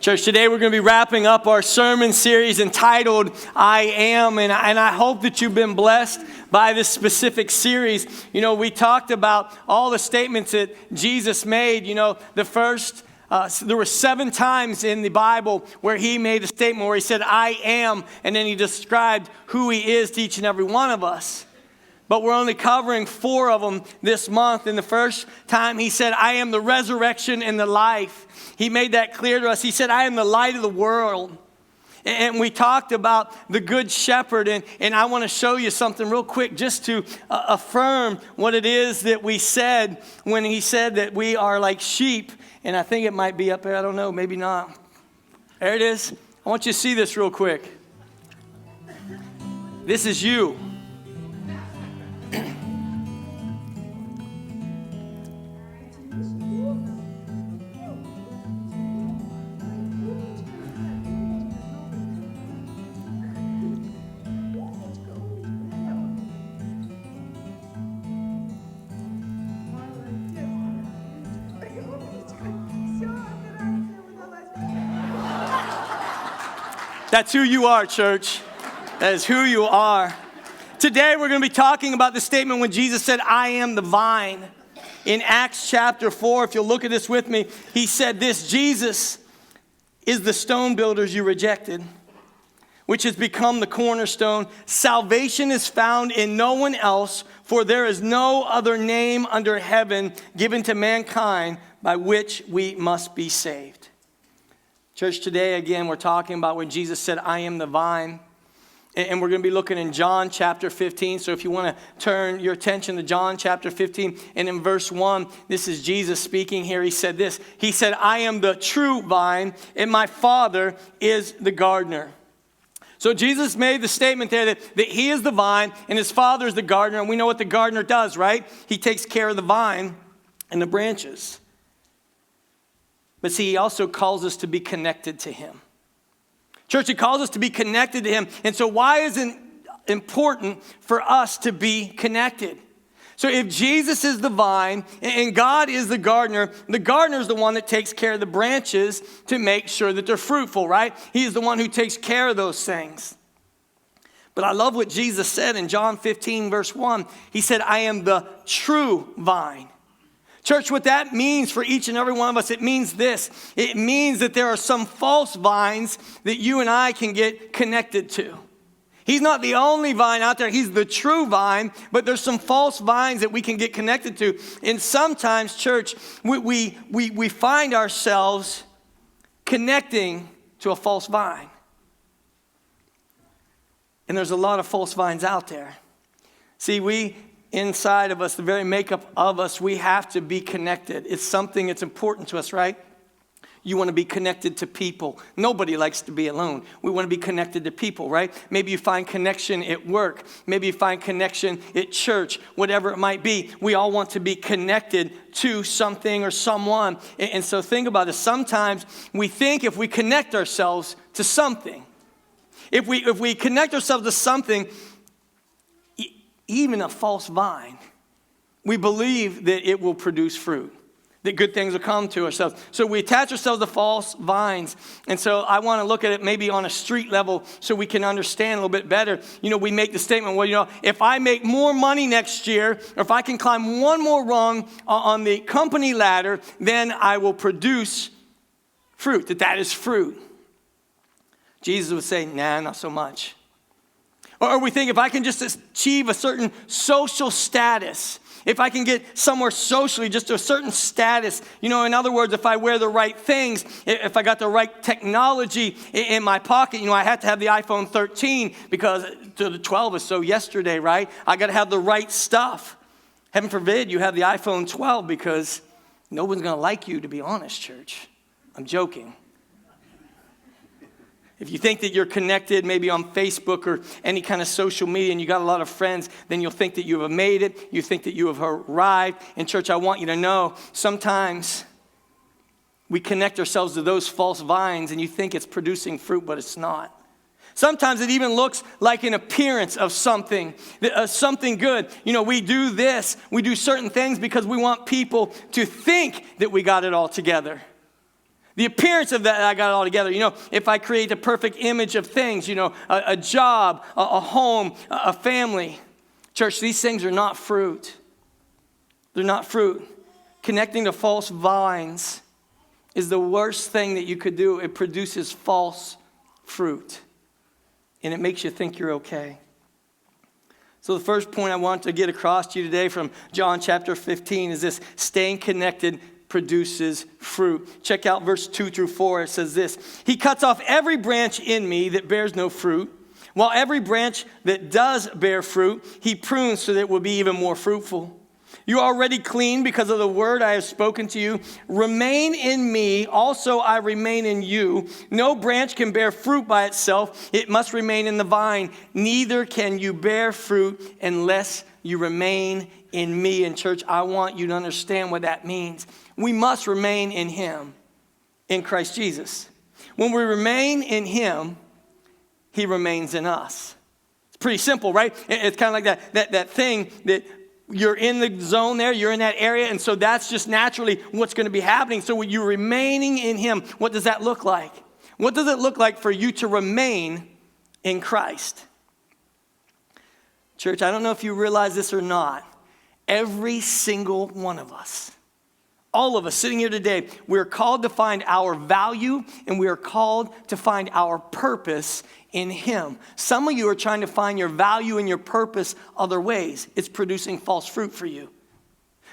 Church, today we're going to be wrapping up our sermon series entitled, I Am, and I hope that you've been blessed by this specific series. You know, we talked about all the statements that Jesus made. You know, there were 7 times in the Bible where he made a statement where he said, I am, and then he described who he is to each and every one of us. But we're only covering 4 of them this month. And the first time he said, I am the resurrection and the life. He made that clear to us. He said, I am the light of the world. And we talked about the good shepherd. And I want to show you something real quick just to affirm what it is that we said when he said that we are like sheep. And I think it might be up there. I don't know. Maybe not. There it is. I want you to see this real quick. This is you. That's who you are, church. That is who you are. Today we're going to be talking about the statement when Jesus said, I am the vine. In Acts chapter 4, if you'll look at this with me, he said this, Jesus is the stone builders you rejected, which has become the cornerstone. Salvation is found in no one else, for there is no other name under heaven given to mankind by which we must be saved. Church, today, again, we're talking about when Jesus said, I am the vine. And we're going to be looking in John chapter 15. So if you want to turn your attention to John chapter 15. And in verse 1, this is Jesus speaking here. He said this. He said, I am the true vine, and my Father is the gardener. So Jesus made the statement there that he is the vine, and his Father is the gardener. And we know what the gardener does, right? He takes care of the vine and the branches. But see, he also calls us to be connected to him. Church, he calls us to be connected to him. And so why is it important for us to be connected? So if Jesus is the vine and God is the gardener is the one that takes care of the branches to make sure that they're fruitful, right? He's the one who takes care of those things. But I love what Jesus said in John 15, verse 1. He said, I am the true vine. Church, what that means for each and every one of us, it means this. It means that there are some false vines that you and I can get connected to. He's not the only vine out there. He's the true vine, but there's some false vines that we can get connected to. And sometimes, church, we find ourselves connecting to a false vine. And there's a lot of false vines out there. See, inside of us, the very makeup of us, we have to be connected. It's something that's important to us, right? You want to be connected to people. Nobody likes to be alone. We want to be connected to people, right? Maybe you find connection at work. Maybe you find connection at church, whatever it might be. We all want to be connected to something or someone. And so think about it. Sometimes we think if we connect ourselves to something, if we connect ourselves to something, even a false vine, we believe that it will produce fruit, that good things will come to ourselves. So we attach ourselves to false vines. And so I want to look at it maybe on a street level so we can understand a little bit better. You know, we make the statement, well, you know, if I make more money next year, or if I can climb one more rung on the company ladder, then I will produce fruit, that is fruit. Jesus would say, nah, not so much. Or we think if I can just achieve a certain social status, if I can get somewhere socially, just a certain status, you know, in other words, if I wear the right things, if I got the right technology in my pocket, you know, I had to have the iPhone 13 because the 12 is so yesterday, right? I got to have the right stuff. Heaven forbid you have the iPhone 12 because no one's going to like you, to be honest, church. I'm joking. If you think that you're connected maybe on Facebook or any kind of social media and you got a lot of friends, then you'll think that you have made it. You think that you have arrived. And church, I want you to know, sometimes we connect ourselves to those false vines and you think it's producing fruit, but it's not. Sometimes it even looks like an appearance of something good. You know, we do this, we do certain things because we want people to think that we got it all together. The appearance of that, I got it all together. If I create a perfect image of things, a job, a home, a family. Church, these things are not fruit. They're not fruit. Connecting to false vines is the worst thing that you could do. It produces false fruit. And it makes you think you're okay. So the first point I want to get across to you today from John chapter 15 is this: staying connected produces fruit. Check out verse 2 through 4. It says this: He cuts off every branch in me that bears no fruit, while every branch that does bear fruit, he prunes so that it will be even more fruitful. You are already clean because of the word I have spoken to you. Remain in me, also I remain in you. No branch can bear fruit by itself. It must remain in the vine. Neither can you bear fruit unless you remain in me. And church, I want you to understand what that means. We must remain in him, in Christ Jesus. When we remain in him, he remains in us. It's pretty simple, right? It's kind of like that thing that you're in the zone there, you're in that area, and so that's just naturally what's going to be happening. So when you're remaining in him, what does that look like? What does it look like for you to remain in Christ? Church, I don't know if you realize this or not. Every single one of us, all of us sitting here today, we're called to find our value and we are called to find our purpose in him. Some of you are trying to find your value and your purpose other ways. It's producing false fruit for you.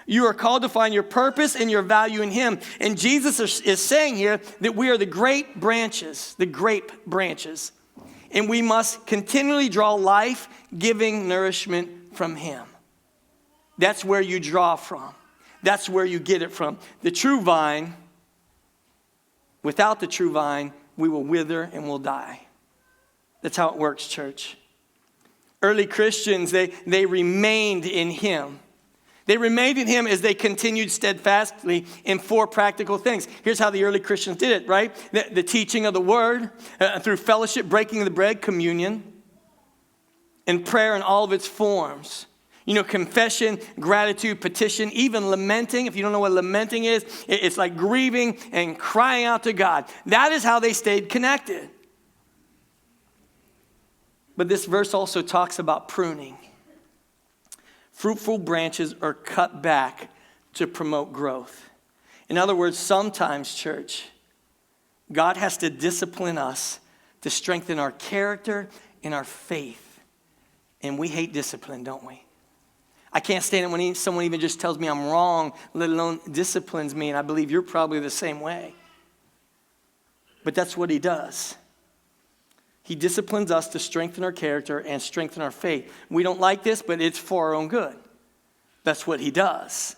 You are called to find your purpose and your value in him. And Jesus is saying here that we are the grape branches. And we must continually draw life-giving nourishment from him. That's where you draw from. That's where you get it from. The true vine, without the true vine, we will wither and will die. That's how it works, church. Early Christians, they remained in him. They remained in him as they continued steadfastly in 4 practical things. Here's how the early Christians did it, right? The teaching of the word, through fellowship, breaking of the bread, communion, and prayer in all of its forms. Confession, gratitude, petition, even lamenting. If you don't know what lamenting is, it's like grieving and crying out to God. That is how they stayed connected. But this verse also talks about pruning. Fruitful branches are cut back to promote growth. In other words, sometimes, church, God has to discipline us to strengthen our character and our faith. And we hate discipline, don't we? I can't stand it when someone even just tells me I'm wrong, let alone disciplines me, and I believe you're probably the same way. But that's what he does. He disciplines us to strengthen our character and strengthen our faith. We don't like this, but it's for our own good. That's what he does.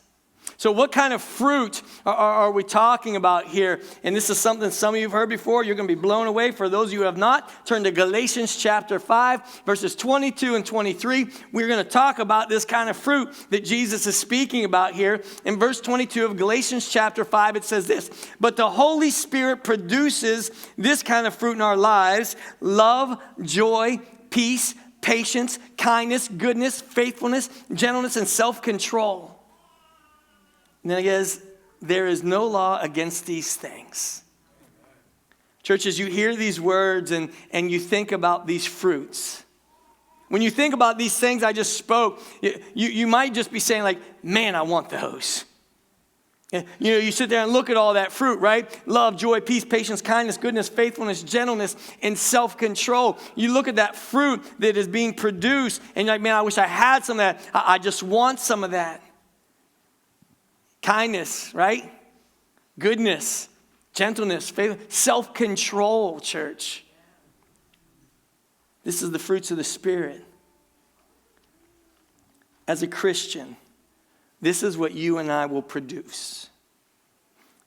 So what kind of fruit are we talking about here? And this is something some of you have heard before. You're going to be blown away. For those of you who have not, turn to Galatians chapter 5, verses 22 and 23. We're going to talk about this kind of fruit that Jesus is speaking about here. In verse 22 of Galatians chapter 5, it says this: But the Holy Spirit produces this kind of fruit in our lives: love, joy, peace, patience, kindness, goodness, faithfulness, gentleness, and self-control. And then it goes, there is no law against these things. Church, as you hear these words and you think about these fruits, when you think about these things I just spoke, you might just be saying like, man, I want those. You sit there and look at all that fruit, right? Love, joy, peace, patience, kindness, goodness, faithfulness, gentleness, and self-control. You look at that fruit that is being produced and you're like, man, I wish I had some of that. I just want some of that. Kindness, right? Goodness, gentleness, faith, self-control, church. This is the fruits of the Spirit. As a Christian, this is what you and I will produce.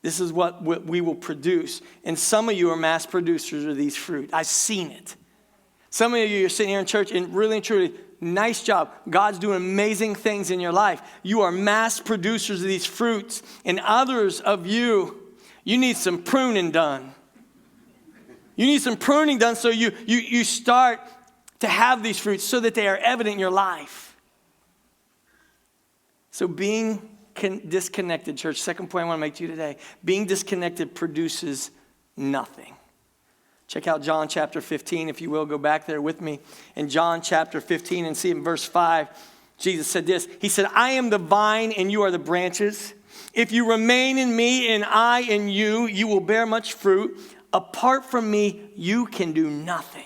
This is what we will produce. And some of you are mass producers of these fruit. I've seen it. Some of you are sitting here in church and really and truly, nice job. God's doing amazing things in your life. You are mass producers of these fruits. And others of you, you need some pruning done. You need some pruning done so you start to have these fruits so that they are evident in your life. So being disconnected, church, second point I want to make to you today, being disconnected produces nothing. Check out John chapter 15, if you will, go back there with me. In John chapter 15 and see in verse 5, Jesus said this. He said, I am the vine and you are the branches. If you remain in me and I in you, you will bear much fruit. Apart from me, you can do nothing.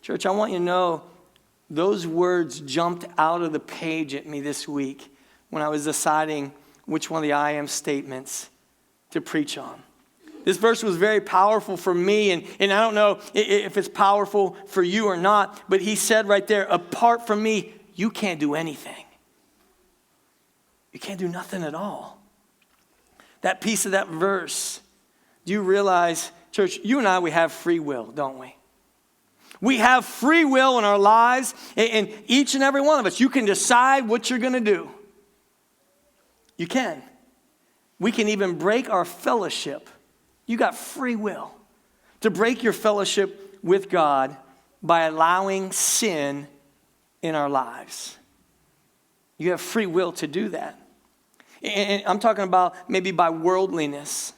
Church, I want you to know those words jumped out of the page at me this week when I was deciding which one of the I am statements to preach on. This verse was very powerful for me, and I don't know if it's powerful for you or not, but he said right there, apart from me, you can't do anything. You can't do nothing at all. That piece of that verse, do you realize, church, you and I, we have free will, don't we? We have free will in our lives, and each and every one of us, you can decide what you're going to do. You can. We can even break our fellowship. You got free will to break your fellowship with God by allowing sin in our lives. You have free will to do that. And I'm talking about maybe by worldliness.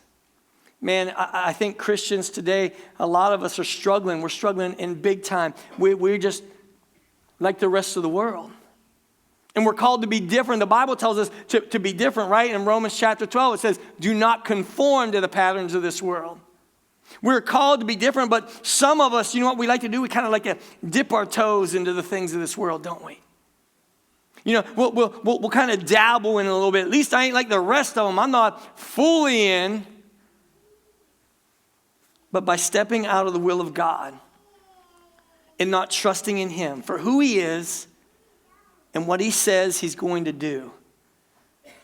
Man, I think Christians today, a lot of us are struggling. We're struggling in big time. We're just like the rest of the world. And we're called to be different. The Bible tells us to be different, right? In Romans chapter 12, it says, do not conform to the patterns of this world. We're called to be different, but some of us, you know what we like to do? We kind of like to dip our toes into the things of this world, don't we? You know, we'll kind of dabble in a little bit. At least I ain't like the rest of them. I'm not fully in. But by stepping out of the will of God and not trusting in him for who he is and what he says he's going to do,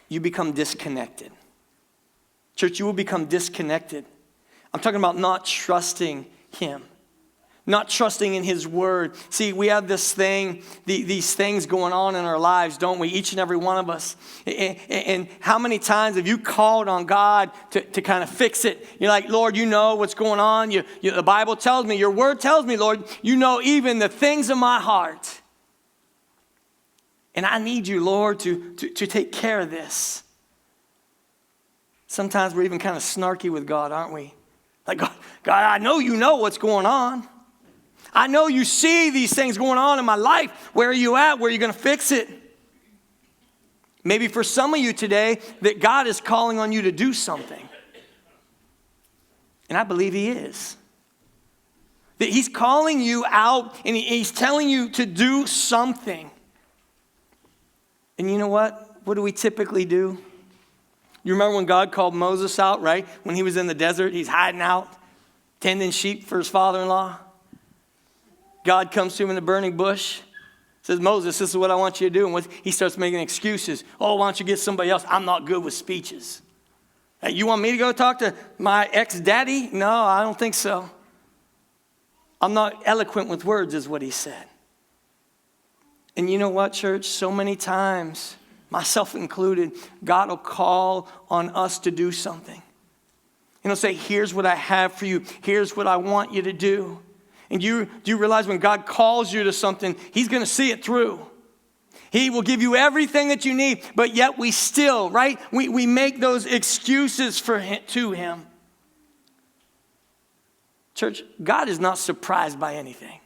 you become disconnected. Church, you will become disconnected. I'm talking about not trusting him, not trusting in his word. See, we have this thing, these things going on in our lives, don't we? Each and every one of us. And how many times have you called on God to kind of fix it? You're like, Lord, you know what's going on. The Bible tells me, your word tells me, Lord, you know even the things of my heart. And I need you, Lord, to take care of this. Sometimes we're even kind of snarky with God, aren't we? Like, God, I know you know what's going on. I know you see these things going on in my life. Where are you at? Where are you going to fix it? Maybe for some of you today that God is calling on you to do something. And I believe he is. That he's calling you out and he's telling you to do something. And you know what? What do we typically do? You remember when God called Moses out, right? When he was in the desert, he's hiding out, tending sheep for his father-in-law. God comes to him in the burning bush, says, Moses, this is what I want you to do. And he starts making excuses. Oh, why don't you get somebody else? I'm not good with speeches. Hey, you want me to go talk to my ex-daddy? No, I don't think so. I'm not eloquent with words is what he said. And you know what, church? So many times, myself included, God will call on us to do something. And he'll say, here's what I have for you. Here's what I want you to do. And do you realize when God calls you to something, he's going to see it through. He will give you everything that you need, but yet we still, right? We make those excuses to him. Church, God is not surprised by anything.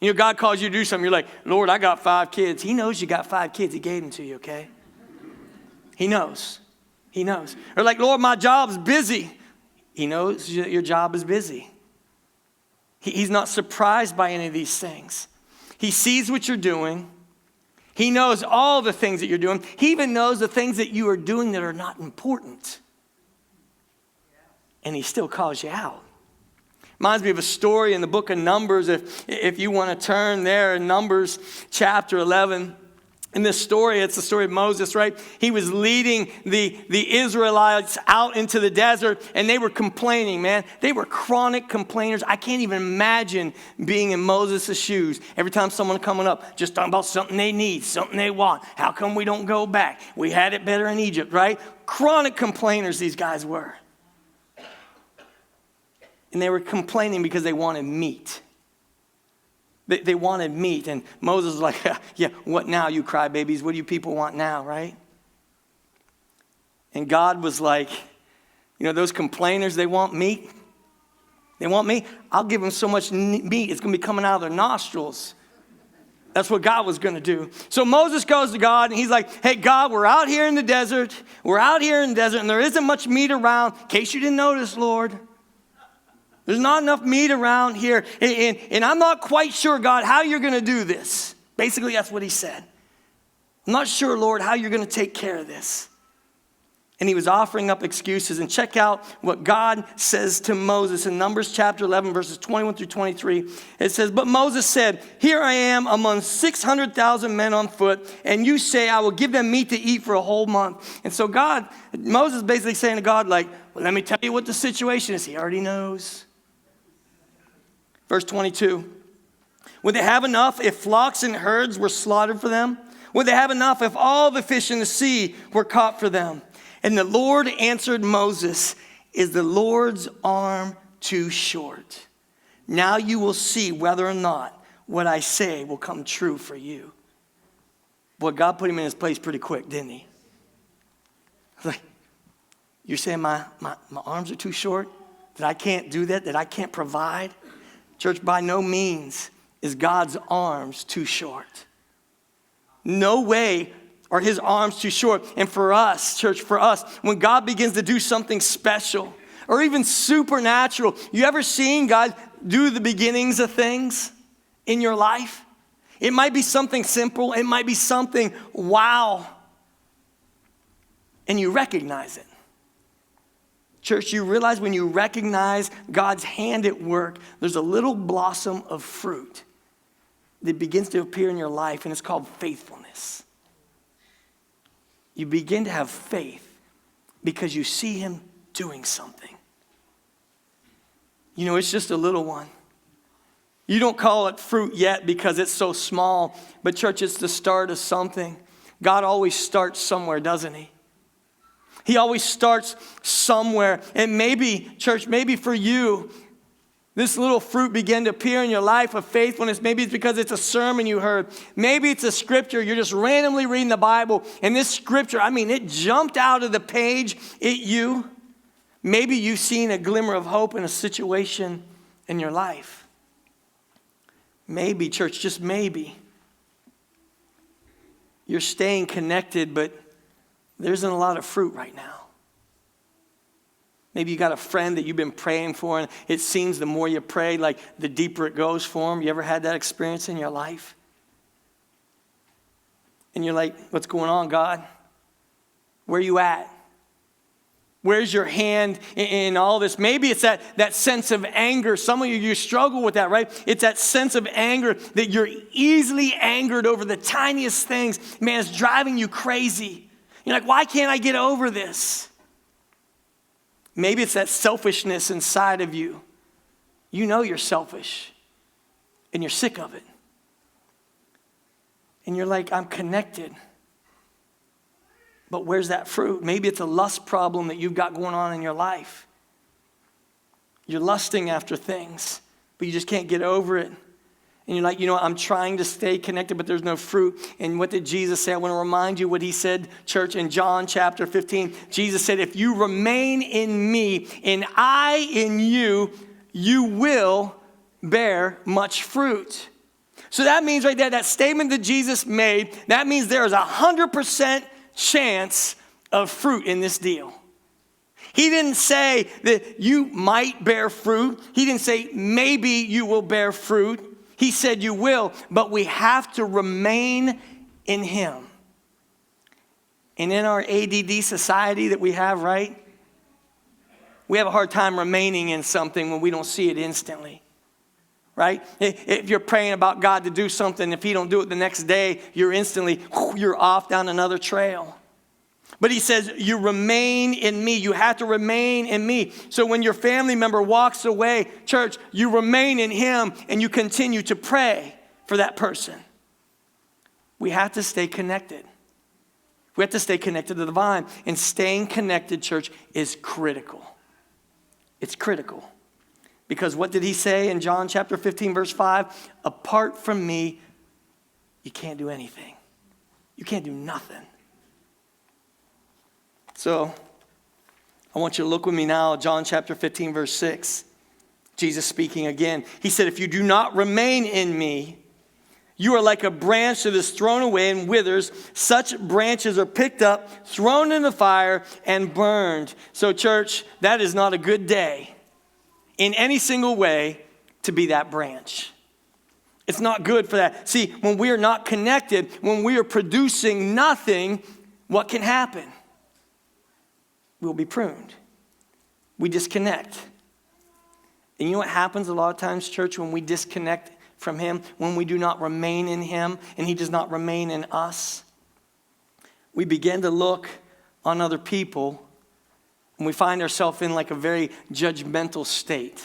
You know, God calls you to do something. You're like, Lord, I got 5 kids. He knows you got 5 kids. He gave them to you, okay? He knows. He knows. Or like, Lord, my job's busy. He knows your job is busy. He's not surprised by any of these things. He sees what you're doing. He knows all the things that you're doing. He even knows the things that you are doing that are not important. And he still calls you out. Reminds me of a story in the book of Numbers. If you want to turn there in Numbers chapter 11. In this story, it's the story of Moses, right? He was leading the Israelites out into the desert, and they were complaining, man. They were chronic complainers. I can't even imagine being in Moses' shoes. Every time someone coming up, just talking about something they need, something they want. How come we don't go back? We had it better in Egypt, right? Chronic complainers these guys were. And they were complaining because they wanted meat. They wanted meat. And Moses was like, yeah, what now, you crybabies? What do you people want now, right? And God was like, those complainers, they want meat. They want meat. I'll give them so much meat, it's going to be coming out of their nostrils. That's what God was going to do. So Moses goes to God, and he's like, hey, God, we're out here in the desert. We're out here in the desert, and there isn't much meat around. In case you didn't notice, Lord, there's not enough meat around here. And I'm not quite sure, God, how you're going to do this. Basically, that's what he said. I'm not sure, Lord, how you're going to take care of this. And he was offering up excuses. And check out what God says to Moses in Numbers chapter 11, verses 21 through 23. It says, but Moses said, here I am among 600,000 men on foot, and you say I will give them meat to eat for a whole month. And so Moses is basically saying to God, well, let me tell you what the situation is. He already knows. Verse 22, would they have enough if flocks and herds were slaughtered for them? Would they have enough if all the fish in the sea were caught for them? And the Lord answered Moses, is the Lord's arm too short? Now you will see whether or not what I say will come true for you. Boy, God put him in his place pretty quick, didn't he? You're saying my arms are too short? That I can't do that? That I can't provide? Church, by no means is God's arms too short. No way are his arms too short. And for us, church, when God begins to do something special or even supernatural, you ever seen God do the beginnings of things in your life? It might be something simple. It might be something wow. And you recognize it. Church, you realize when you recognize God's hand at work, there's a little blossom of fruit that begins to appear in your life, and it's called faithfulness. You begin to have faith because you see him doing something. It's just a little one. You don't call it fruit yet because it's so small, but church, it's the start of something. God always starts somewhere, doesn't he? He always starts somewhere. And maybe, church, maybe for you, this little fruit began to appear in your life of faithfulness. Maybe it's because it's a sermon you heard. Maybe it's a scripture. You're just randomly reading the Bible. And this scripture, it jumped out of the page at you. Maybe you've seen a glimmer of hope in a situation in your life. Maybe, church, just maybe, you're staying connected, but there isn't a lot of fruit right now. Maybe you got a friend that you've been praying for, and it seems the more you pray, the deeper it goes for them. You ever had that experience in your life? And you're like, what's going on, God? Where are you at? Where's your hand in all this? Maybe it's that sense of anger. Some of you struggle with that, right? It's that sense of anger that you're easily angered over the tiniest things. Man, it's driving you crazy. You're like, why can't I get over this? Maybe it's that selfishness inside of you. You know you're selfish, and you're sick of it. And you're like, I'm connected. But where's that fruit? Maybe it's a lust problem that you've got going on in your life. You're lusting after things, but you just can't get over it. And you're like, I'm trying to stay connected, but there's no fruit. And what did Jesus say? I want to remind you what he said, church, in John chapter 15. Jesus said, if you remain in me and I in you, you will bear much fruit. So that means right there, that statement that Jesus made, that means there is 100% chance of fruit in this deal. He didn't say that you might bear fruit. He didn't say maybe you will bear fruit. He said you will, but we have to remain in him. And in our ADD society that we have, right? We have a hard time remaining in something when we don't see it instantly. Right? If you're praying about God to do something, if he don't do it the next day, you're off down another trail. But he says, you remain in me. You have to remain in me. So when your family member walks away, church, you remain in him and you continue to pray for that person. We have to stay connected. We have to stay connected to the vine. And staying connected, church, is critical. It's critical. Because what did he say in John chapter 15, verse 5? Apart from me, you can't do anything. You can't do nothing. So I want you to look with me now, John chapter 15, verse 6. Jesus speaking again. He said, if you do not remain in me, you are like a branch that is thrown away and withers. Such branches are picked up, thrown in the fire, and burned. So church, that is not a good day in any single way to be that branch. It's not good for that. See, when we are not connected, when we are producing nothing, what can happen? We'll be pruned. We disconnect. And you know what happens a lot of times, church, when we disconnect from him, when we do not remain in him and he does not remain in us? We begin to look on other people and we find ourselves in like a very judgmental state.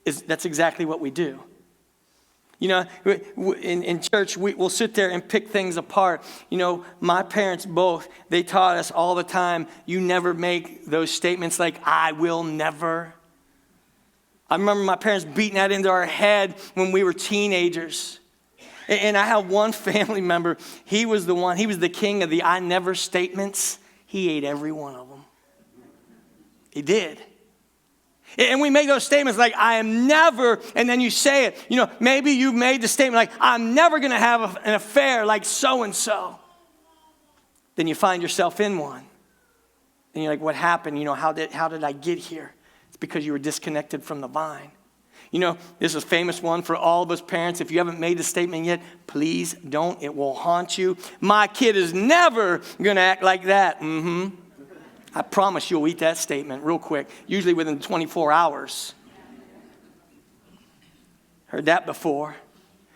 That's exactly what we do. You know, in church, we'll sit there and pick things apart. You know, my parents both, they taught us all the time, you never make those statements like, I will never. I remember my parents beating that into our head when we were teenagers. And I have one family member, he was the king of the I never statements. He ate every one of them. He did. And we make those statements like, I am never, and then you say it. You know, maybe you made the statement like, I'm never going to have an affair like so-and-so. Then you find yourself in one. And you're like, what happened? You know, how did I get here? It's because you were disconnected from the vine. You know, this is a famous one for all of us parents. If you haven't made the statement yet, please don't. It will haunt you. My kid is never going to act like that. I promise you'll eat that statement real quick, usually within 24 hours. Heard that before.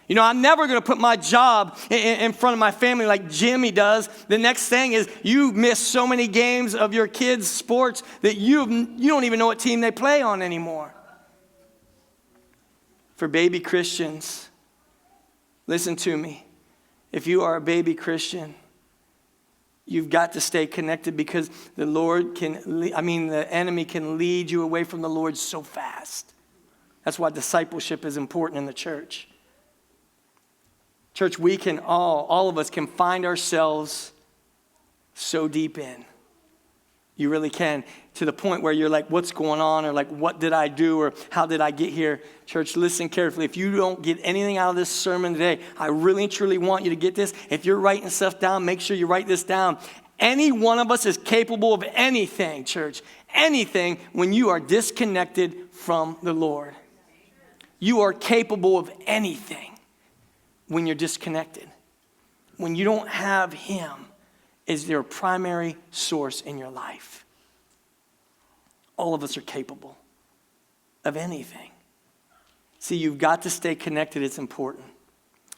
You know, I'm never going to put my job in front of my family like Jimmy does. The next thing is you miss so many games of your kids' sports that you don't even know what team they play on anymore. For baby Christians, listen to me. If you are a baby Christian, you've got to stay connected because the enemy can lead you away from the Lord so fast. That's why discipleship is important in the church. Church, we can all of us can find ourselves so deep in. You really can, to the point where you're like, what's going on? Or like, what did I do? Or how did I get here? Church, listen carefully. If you don't get anything out of this sermon today, I really and truly want you to get this. If you're writing stuff down, make sure you write this down. Any one of us is capable of anything, church. Anything when you are disconnected from the Lord. You are capable of anything when you're disconnected. When you don't have him as your primary source in your life. All of us are capable of anything. See, you've got to stay connected. It's important.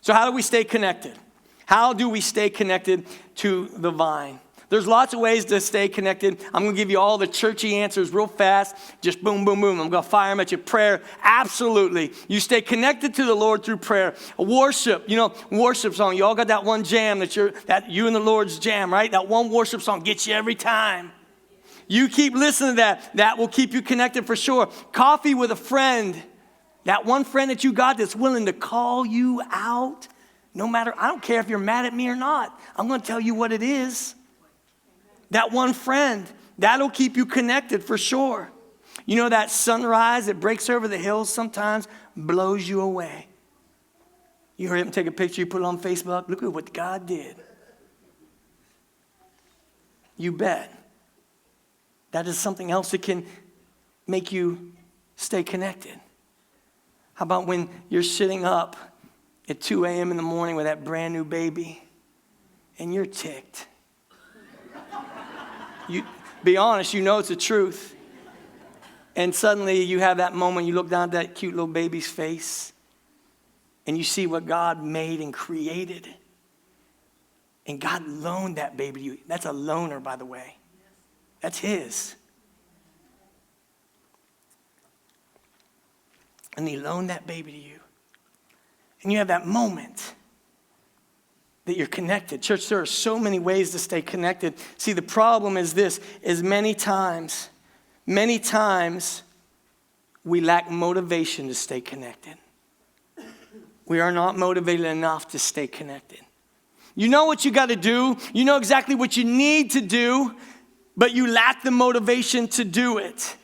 So how do we stay connected? How do we stay connected to the vine? There's lots of ways to stay connected. I'm going to give you all the churchy answers real fast. Just boom, boom, boom. I'm going to fire them at you. Prayer, absolutely. You stay connected to the Lord through prayer. Worship, worship song. You all got that one jam that you and the Lord's jam, right? That one worship song gets you every time. You keep listening to that. That will keep you connected for sure. Coffee with a friend. That one friend that you got that's willing to call you out. No matter, I don't care if you're mad at me or not. I'm going to tell you what it is. That one friend, that'll keep you connected for sure. You know that sunrise that breaks over the hills sometimes blows you away. You hurry up and take a picture, you put it on Facebook. Look at what God did. You bet. That is something else that can make you stay connected. How about when you're sitting up at 2 a.m. in the morning with that brand new baby and you're ticked? You be honest, you know it's the truth. And suddenly you have that moment, you look down at that cute little baby's face and you see what God made and created. And God loaned that baby to you. That's a loaner, by the way. That's his. And he loaned that baby to you. And you have that moment that you're connected. Church, there are so many ways to stay connected. See, the problem is this, is many times, we lack motivation to stay connected. We are not motivated enough to stay connected. You know what you got to do. You know exactly what you need to do, but you lack the motivation to do it.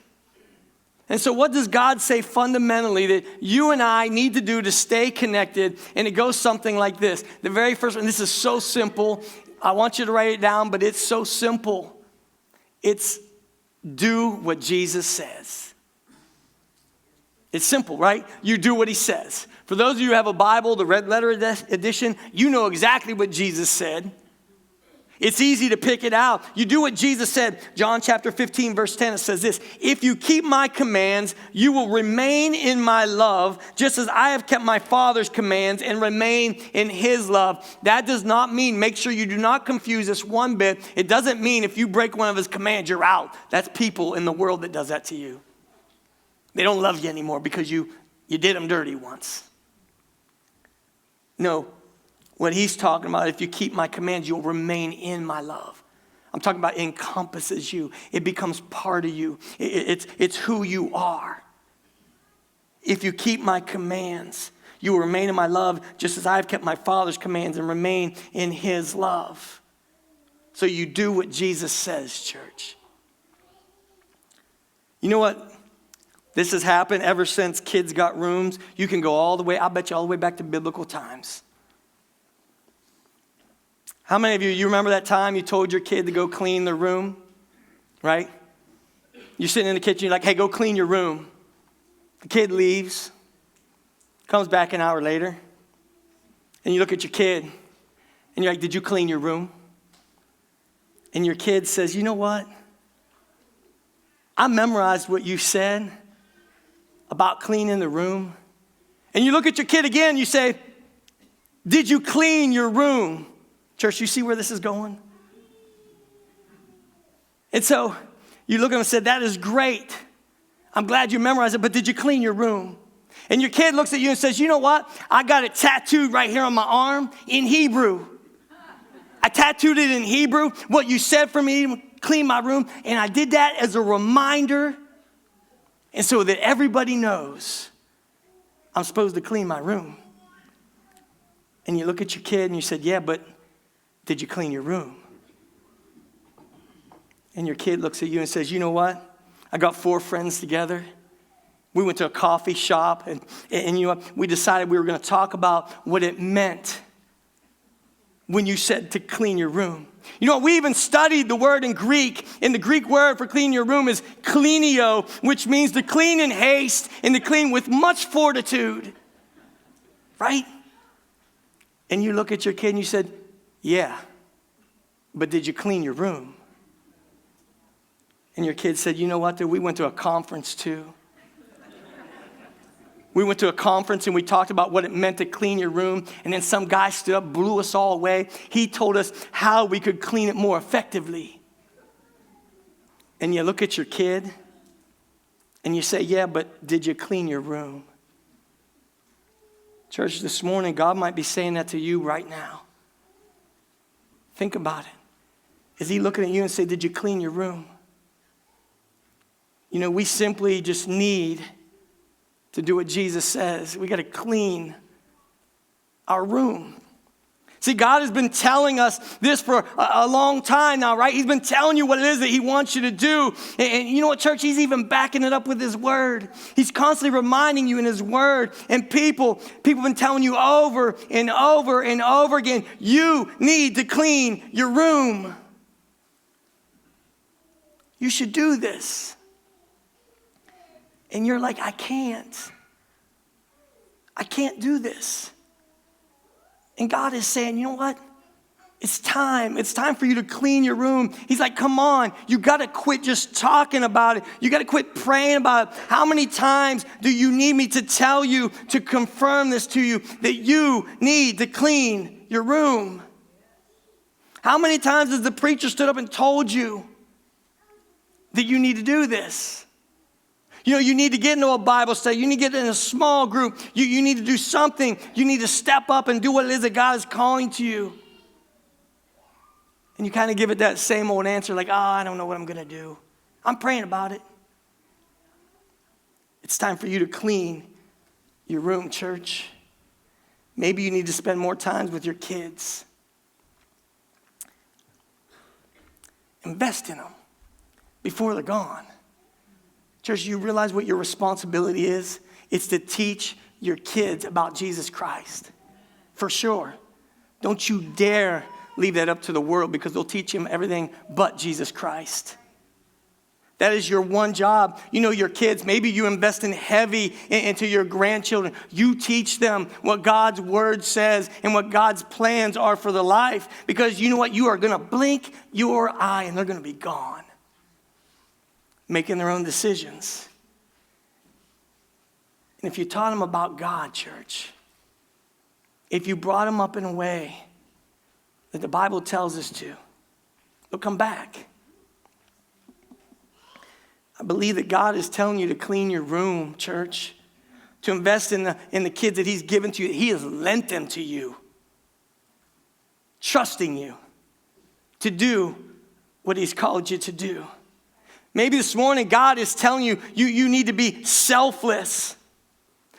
And so what does God say fundamentally that you and I need to do to stay connected? And it goes something like this. The very first one, this is so simple. I want you to write it down, but it's so simple. It's do what Jesus says. It's simple, right? You do what he says. For those of you who have a Bible, the red letter edition, you know exactly what Jesus said. It's easy to pick it out. You do what Jesus said. John chapter 15, verse 10, it says this: if you keep my commands, you will remain in my love, just as I have kept my Father's commands and remain in his love. That does not mean, make sure you do not confuse this one bit. It doesn't mean if you break one of his commands, you're out. That's people in the world that does that to you. They don't love you anymore because you did them dirty once. No. What he's talking about, if you keep my commands, you'll remain in my love. I'm talking about it encompasses you. It becomes part of you. It's who you are. If you keep my commands, you will remain in my love, just as I've kept my Father's commands and remain in his love. So you do what Jesus says, church. You know what? This has happened ever since kids got rooms. You can go all the way, I'll bet you all the way back to biblical times. How many of you remember that time you told your kid to go clean their room, right? You're sitting in the kitchen, you're like, hey, go clean your room. The kid leaves, comes back an hour later, and you look at your kid, and you're like, did you clean your room? And your kid says, you know what? I memorized what you said about cleaning the room. And you look at your kid again, you say, did you clean your room? Church, you see where this is going? And so you look at him and said, that is great. I'm glad you memorized it, but did you clean your room? And your kid looks at you and says, you know what? I got it tattooed right here on my arm in Hebrew. I tattooed it in Hebrew, what you said for me to clean my room, and I did that as a reminder, and so that everybody knows I'm supposed to clean my room. And you look at your kid and you said, yeah, but did you clean your room? And your kid looks at you and says, you know what? I got 4 friends together. We went to a coffee shop and you know what? We decided we were going to talk about what it meant when you said to clean your room. You know, we even studied the word in Greek, and the Greek word for clean your room is klinio, which means to clean in haste and to clean with much fortitude. Right? And you look at your kid and you said, yeah, but did you clean your room? And your kid said, you know what, dude, we went to a conference too. We went to a conference and we talked about what it meant to clean your room. And then some guy stood up, blew us all away. He told us how we could clean it more effectively. And you look at your kid and you say, yeah, but did you clean your room? Church, this morning, God might be saying that to you right now. Think about it. Is he looking at you and say, did you clean your room? You know, we simply just need to do what Jesus says. We got to clean our room. See, God has been telling us this for a long time now, right? He's been telling you what it is that he wants you to do. And you know what, church? He's even backing it up with his word. He's constantly reminding you in his word. And people have been telling you over and over and over again, you need to clean your room. You should do this. And you're like, I can't do this. And God is saying, you know what? It's time. It's time for you to clean your room. He's like, come on. You got to quit just talking about it. You got to quit praying about it. How many times do you need me to tell you, to confirm this to you, that you need to clean your room? How many times has the preacher stood up and told you that you need to do this? You know, you need to get into a Bible study. You need to get in a small group. You need to do something. You need to step up and do what it is that God is calling to you. And you kind of give it that same old answer like, I don't know what I'm going to do. I'm praying about it. It's time for you to clean your room, church. Maybe you need to spend more time with your kids. Invest in them. before they're gone. Church, you realize what your responsibility is? It's to teach your kids about Jesus Christ. For sure. Don't you dare leave that up to the world, because they'll teach them everything but Jesus Christ. That is your one job. You know, your kids, maybe you invest in heavy into your grandchildren. You teach them what God's word says and what God's plans are for their life. Because you know what? You are going to blink your eye and they're going to be gone, making their own decisions. And if you taught them about God, church, if you brought them up in a way that the Bible tells us to, they'll come back. I believe that God is telling you to clean your room, church, to invest in the kids that he's given to you. He has lent them to you, trusting you to do what he's called you to do. Maybe this morning God is telling you, you need to be selfless.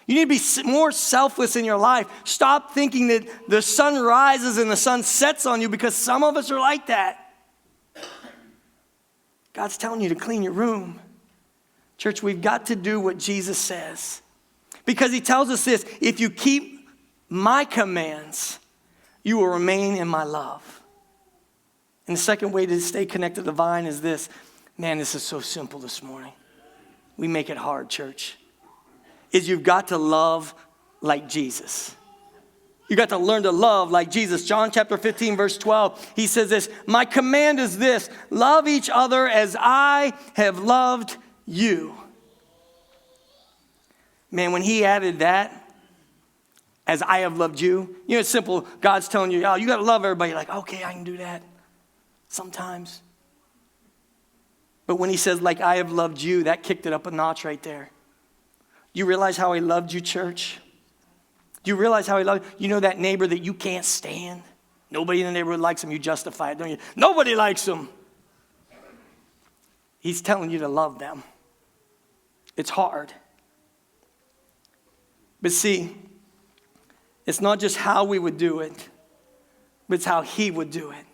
You need to be more selfless in your life. Stop thinking that the sun rises and the sun sets on you, because some of us are like that. God's telling you to clean your room. Church, we've got to do what Jesus says. Because he tells us this: if you keep my commands, you will remain in my love. And the second way to stay connected to the vine is this. Man, this is so simple this morning. We make it hard, church. Is you've got to love like Jesus. You got to learn to love like Jesus. John chapter 15, verse 12, he says this: my command is this, love each other as I have loved you. Man, when he added that, as I have loved you, you know, it's simple. God's telling you, oh, you got to love everybody. You're like, okay, I can do that sometimes. But when he says, like I have loved you, that kicked it up a notch right there. You realize how he loved you, church? Do you realize how he loved you? You know that neighbor that you can't stand? Nobody in the neighborhood likes him. You justify it, don't you? Nobody likes him. He's telling you to love them. It's hard. But see, it's not just how we would do it, but it's how he would do it.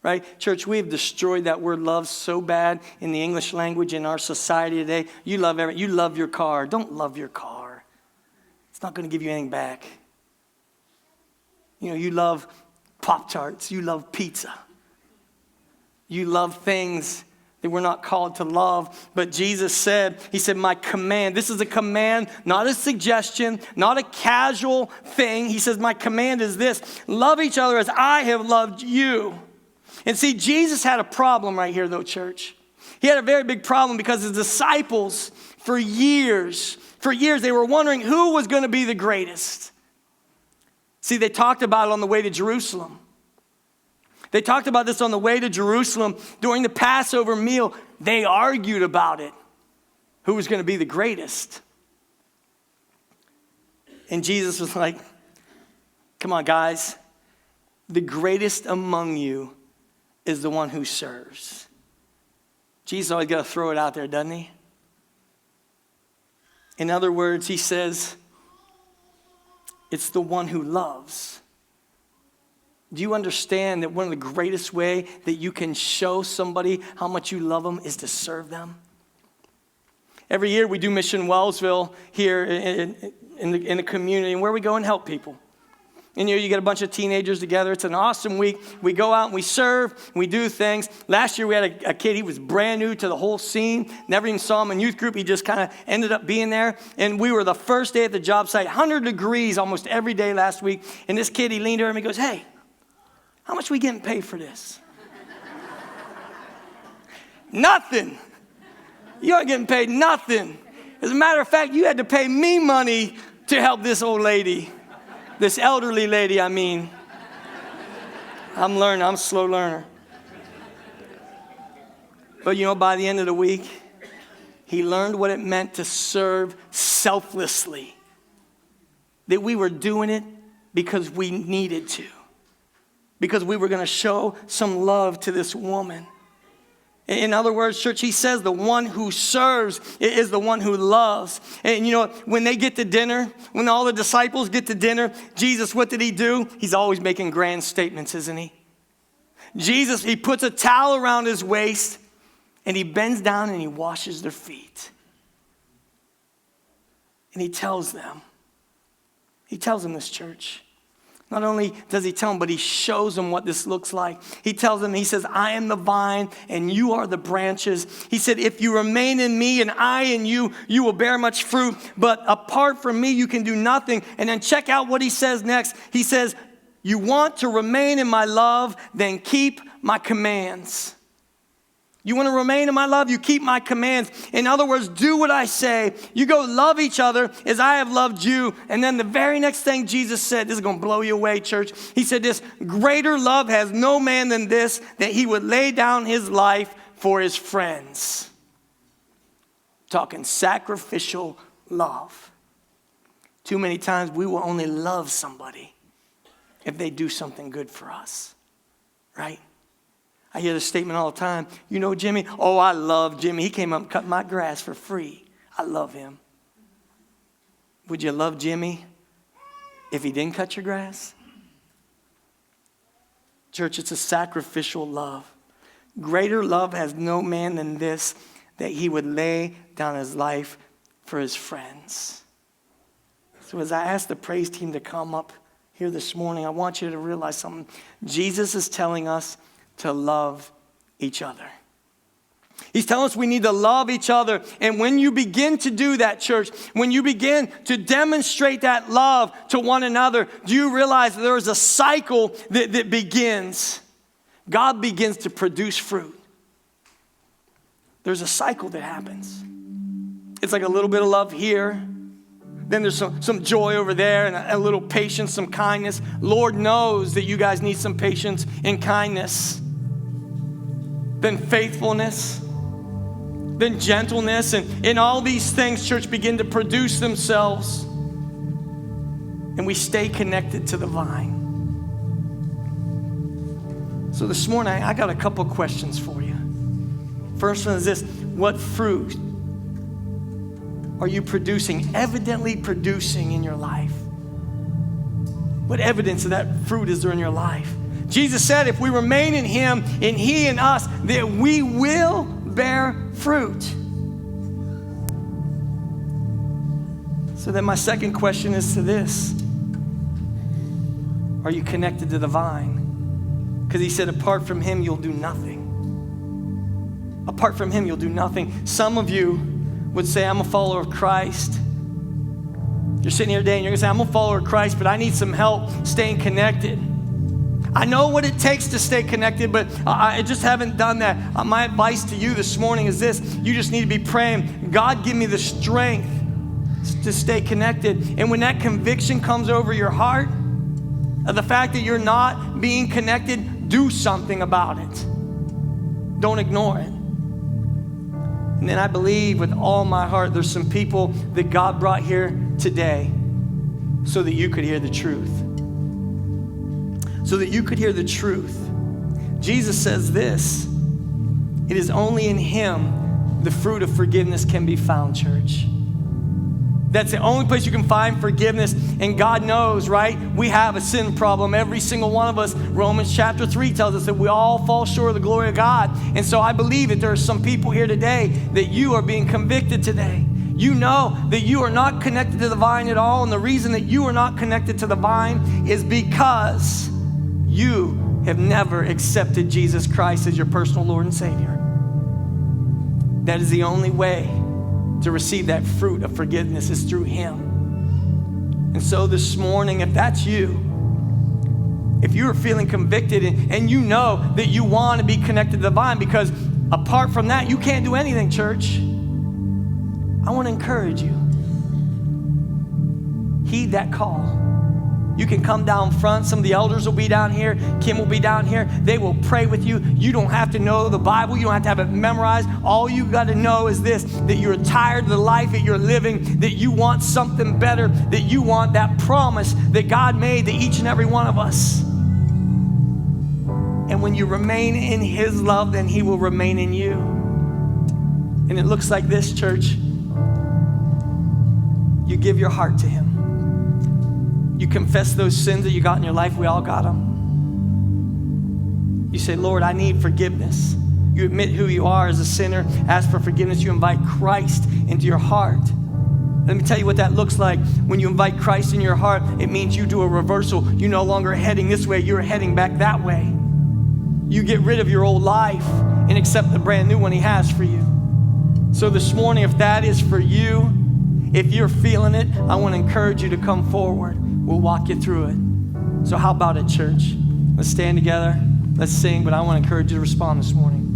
Right? Church, we have destroyed that word love so bad in the English language in our society today. You love your car. Don't love your car. It's not going to give you anything back. You know, you love Pop-Tarts. You love pizza. You love things that we're not called to love. But Jesus said, he said, my command. This is a command, not a suggestion, not a casual thing. He says, my command is this: love each other as I have loved you. And see, Jesus had a problem right here, though, church. He had a very big problem, because his disciples, for years, they were wondering who was going to be the greatest. See, they talked about it on the way to Jerusalem. They talked about this on the way to Jerusalem during the Passover meal. They argued about it, who was going to be the greatest. And Jesus was like, come on, guys. The greatest among you is the one who serves. Jesus always got to throw it out there, doesn't he? In other words, he says, it's the one who loves. Do you understand that one of the greatest way that you can show somebody how much you love them is to serve them? Every year we do Mission Wellsville here in the community, and where we go and help people. And you get a bunch of teenagers together. It's an awesome week. We go out and we serve, we do things. Last year we had a kid, he was brand new to the whole scene. Never even saw him in youth group. He just kind of ended up being there. And we were the first day at the job site, 100 degrees almost every day last week. And this kid, he leaned over and he goes, hey, how much are we getting paid for this? Nothing. You aren't getting paid nothing. As a matter of fact, you had to pay me money to help this old lady. This elderly lady, I mean. I'm learning. I'm a slow learner. But you know, by the end of the week, he learned what it meant to serve selflessly. That we were doing it because we needed to. Because we were going to show some love to this woman. In other words, church, he says the one who serves is the one who loves. And you know, when they get to dinner, when all the disciples get to dinner, Jesus, what did he do? He's always making grand statements, isn't he? Jesus, he puts a towel around his waist And he bends down and he washes their feet. And he tells them this, church. Not only does he tell them, but he shows them what this looks like. He tells them, he says, I am the vine and you are the branches. He said, if you remain in me and I in you, you will bear much fruit. But apart from me, you can do nothing. And then check out what he says next. He says, you want to remain in my love, then keep my commands. You want to remain in my love, you keep my commands. In other words, do what I say. You go love each other as I have loved you. And then the very next thing Jesus said, this is going to blow you away, church. He said this, greater love has no man than this, that he would lay down his life for his friends. Talking sacrificial love. Too many times we will only love somebody if they do something good for us, right? I hear this statement all the time. You know Jimmy? Oh, I love Jimmy. He came up and cut my grass for free. I love him. Would you love Jimmy if he didn't cut your grass? Church, it's a sacrificial love. Greater love has no man than this, that he would lay down his life for his friends. So as I ask the praise team to come up here this morning, I want you to realize something. Jesus is telling us to love each other. He's telling us we need to love each other. And when you begin to do that, church, when you begin to demonstrate that love to one another, do you realize that there is a cycle that begins? God begins to produce fruit. There's a cycle that happens. It's like a little bit of love here. Then there's some joy over there and a little patience, some kindness. Lord knows that you guys need some patience and kindness. Then faithfulness, then gentleness, and all these things, church, begin to produce themselves. And we stay connected to the vine. So this morning, I got a couple questions for you. First one is this: what fruit are you producing, evidently producing in your life? What evidence of that fruit is there in your life? Jesus said if we remain in him and he in us, that we will bear fruit. So then my second question is to this: are you connected to the vine? Because he said apart from him, you'll do nothing. Apart from him, you'll do nothing. Some of you would say, I'm a follower of Christ. You're sitting here today and you're going to say, I'm a follower of Christ, but I need some help staying connected. I know what it takes to stay connected, but I just haven't done that. My advice to you this morning is this: you just need to be praying, God, give me the strength to stay connected. And when that conviction comes over your heart of the fact that you're not being connected, do something about it. Don't ignore it. And then I believe with all my heart there's some people that God brought here today so that you could hear the truth. So that you could hear the truth. Jesus says this: it is only in him the fruit of forgiveness can be found, church. That's the only place you can find forgiveness. And God knows, right? We have a sin problem, every single one of us. Romans chapter 3 tells us that we all fall short of the glory of God. And so I believe that there are some people here today that you are being convicted today. You know that you are not connected to the vine at all. And the reason that you are not connected to the vine is because you have never accepted Jesus Christ as your personal Lord and Savior. That is the only way to receive that fruit of forgiveness, is through him. And so this morning, if that's you, if you are feeling convicted and you know that you want to be connected to the vine, because apart from that, you can't do anything, church, I want to encourage you. Heed that call. You can come down front. Some of the elders will be down here. Kim will be down here. They will pray with you. You don't have to know the Bible. You don't have to have it memorized. All you got to know is this: that you're tired of the life that you're living, that you want something better, that you want that promise that God made to each and every one of us. And when you remain in his love, then he will remain in you. And it looks like this, church. You give your heart to him. You confess those sins that you got in your life. We all got them. You say, Lord, I need forgiveness. You admit who you are as a sinner, ask for forgiveness. You invite Christ into your heart. Let me tell you what that looks like. When you invite Christ in your heart, it means you do a reversal. You're no longer heading this way, you're heading back that way. You get rid of your old life and accept the brand new one he has for you. So this morning, if that is for you, if you're feeling it, I want to encourage you to come forward. We'll walk you through it. So how about it, church? Let's stand together. Let's sing, but I want to encourage you to respond this morning.